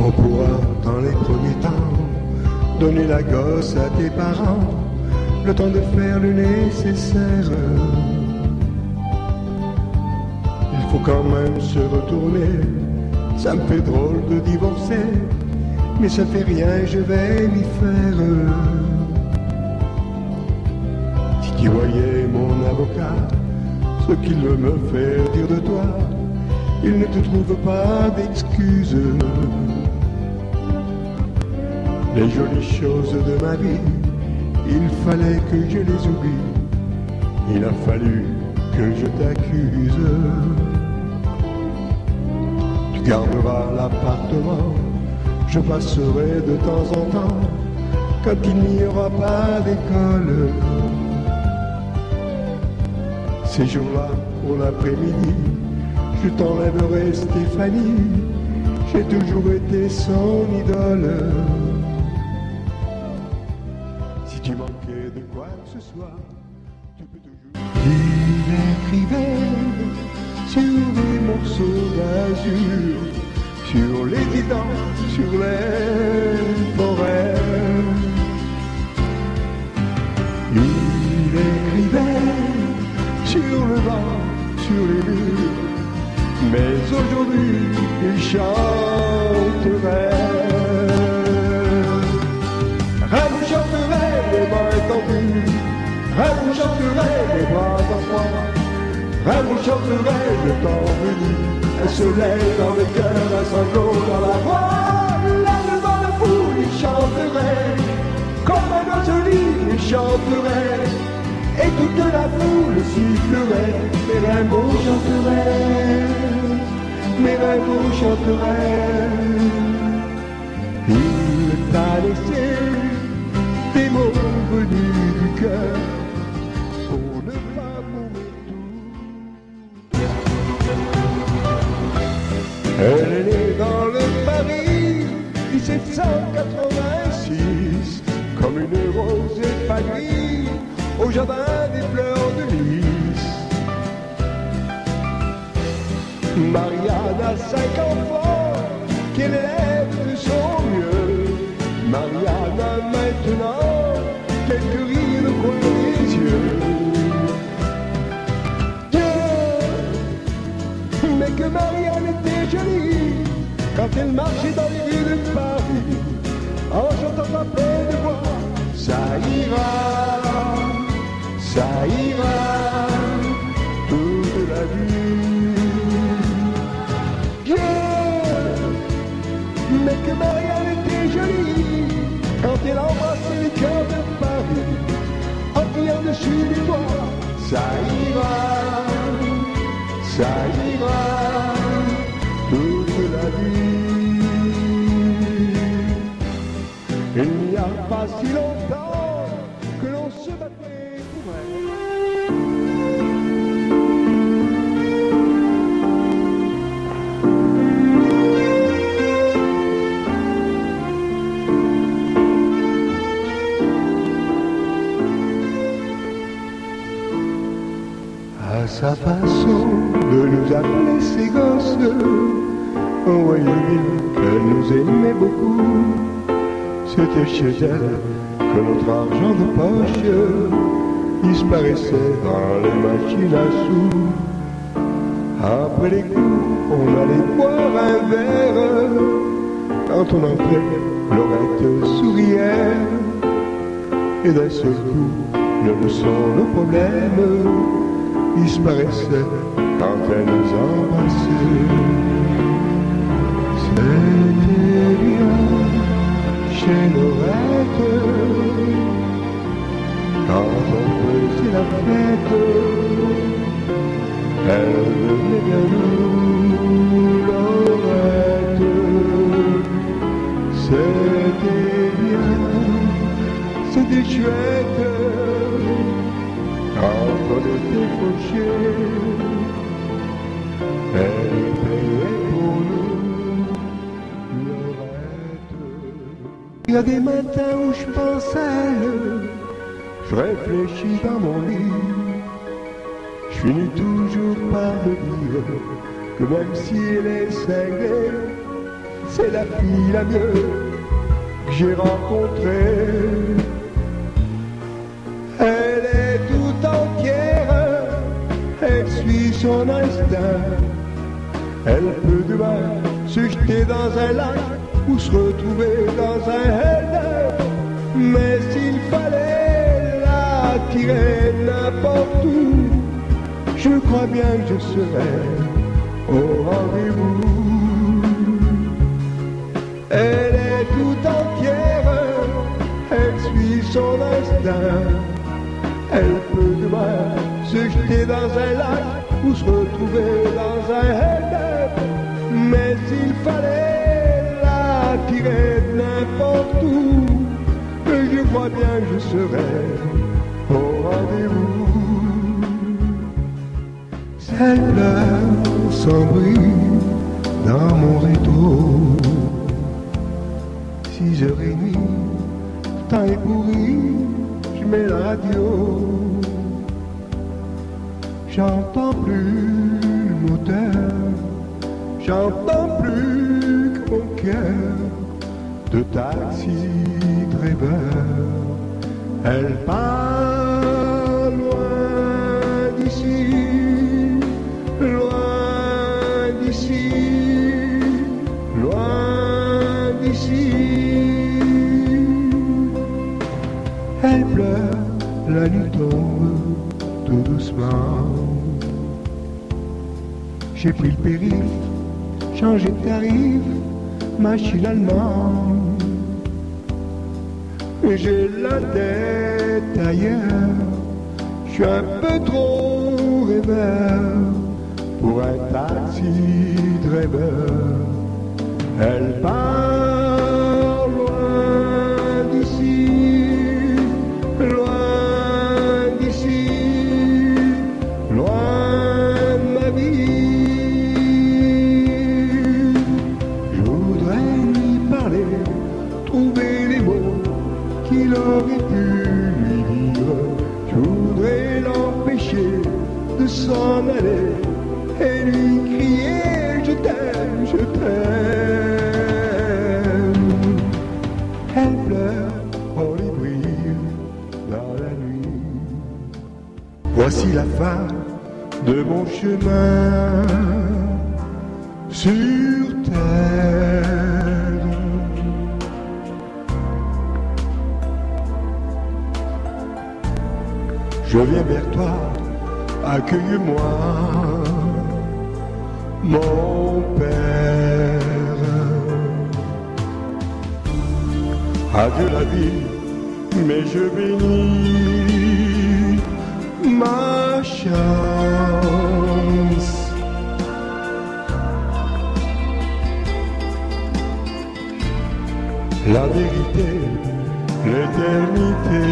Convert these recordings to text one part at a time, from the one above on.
On pourra dans les premiers temps donner la gosse à tes parents, le temps de faire le nécessaire. Il faut quand même se retourner, ça me fait drôle de divorcer, mais ça fait rien, je vais m'y faire. Si tu voyais mon avocat, ce qu'il veut me faire dire de toi, il ne te trouve pas d'excuses. Les jolies choses de ma vie, il fallait que je les oublie, il a fallu que je t'accuse. Tu garderas l'appartement, je passerai de temps en temps, quand il n'y aura pas d'école. Ces jours-là, pour l'après-midi, je t'enlèverai Stéphanie, j'ai toujours été son idole. Si tu manquais de quoi que ce soit, tu peux toujours... Il écrivait sur des morceaux d'azur, sur les étangs, sur les forêts. Il écrivait sur le vent, sur les murs, mais aujourd'hui il chanterait. Elle vous chanterait les mains étendues, elle vous chanterait les bras en froid, elle vous chanterait le temps venu, elle se lève dans le cœur, un sanglot dans la voix. Là devant la foule il chanterait, comme un oiseau libre il chanterait, et toute la foule sifflerait, mes rainbows chanteraient, mes rainbows chanteraient. Il t'a laissé des mots venus du cœur pour ne pas mourir tout. Elle est née dans le Paris 1786, comme une rose épanouie au jardin des fleurs de lys. Marianne a 5 enfants qu'elle élève de son mieux. Marianne a maintenant quelques rires au coin des yeux. Mais que Marianne était jolie quand elle marchait dans les rues de Paris, en chantant à pleine voix, ça ira, ça ira toute la vie. Mais que Marianne était jolie quand elle embrassait les cœurs de Paris, en criant dessus les doigts, ça ira, ça ira toute la vie. Il n'y a pas si longtemps que l'on se battait pour elle. À sa façon de nous appeler ses gosses, on voyait bien qu'elle nous aimait beaucoup. C'était chez elle que notre argent de poche disparaissait dans les machines à sous. Après les coups, on allait boire un verre. Quand on entrait, Laurette souriait. Et d'un seul coup, le leçon, nos problèmes disparaissaient quand elle nous embrassait. C'était bien chez Laurette, quand on faisait la fête, elle venait vers nous, Laurette. C'était bien, c'était chouette, quand on était fauchés, elle payait pour nous, Laurette. Il y a des matins où je pense à elle, je réfléchis dans mon lit, je finis toujours par me dire que même si elle est cinglée, c'est la fille la mieux que j'ai rencontrée. Elle est tout entière, elle suit son instinct. Elle peut demain se jeter dans un lac ou se retrouver dans un helder. Mais s'il fallait la tirer n'importe où, je crois bien que je serais au rendez-vous. Elle est tout entière, elle suit son instinct. Elle peut demain se jeter dans un lac ou se retrouver dans un helder. Mais s'il fallait la tirer n'importe où, je crois bien que je serais au rendez-vous. Elle pleure sans bruit dans mon rétro. 6h30, le temps est pourri, je mets la radio. J'entends plus le moteur, j'entends plus que mon cœur de taxi driver. Elle part loin d'ici, loin d'ici, loin d'ici. Elle pleure, la nuit tombe tout doucement. J'ai pris le périph', changé de tarif, machinalement. J'ai la tête ailleurs, je suis un peu trop rêveur pour un taxi driver. Elle part loin d'ici, loin d'ici, loin de ma vie. Je voudrais lui parler, trouver les mots qu'il aurait pu lui dire. Je voudrais l'empêcher de s'en aller et lui crier je t'aime, je t'aime. Elle pleure, on les brille dans la nuit. Voici la fin de mon chemin sur terre. Je viens vers toi, accueille-moi, mon père. Adieu la vie, mais je bénis ma chance. La vérité, l'éternité,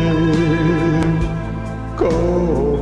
comme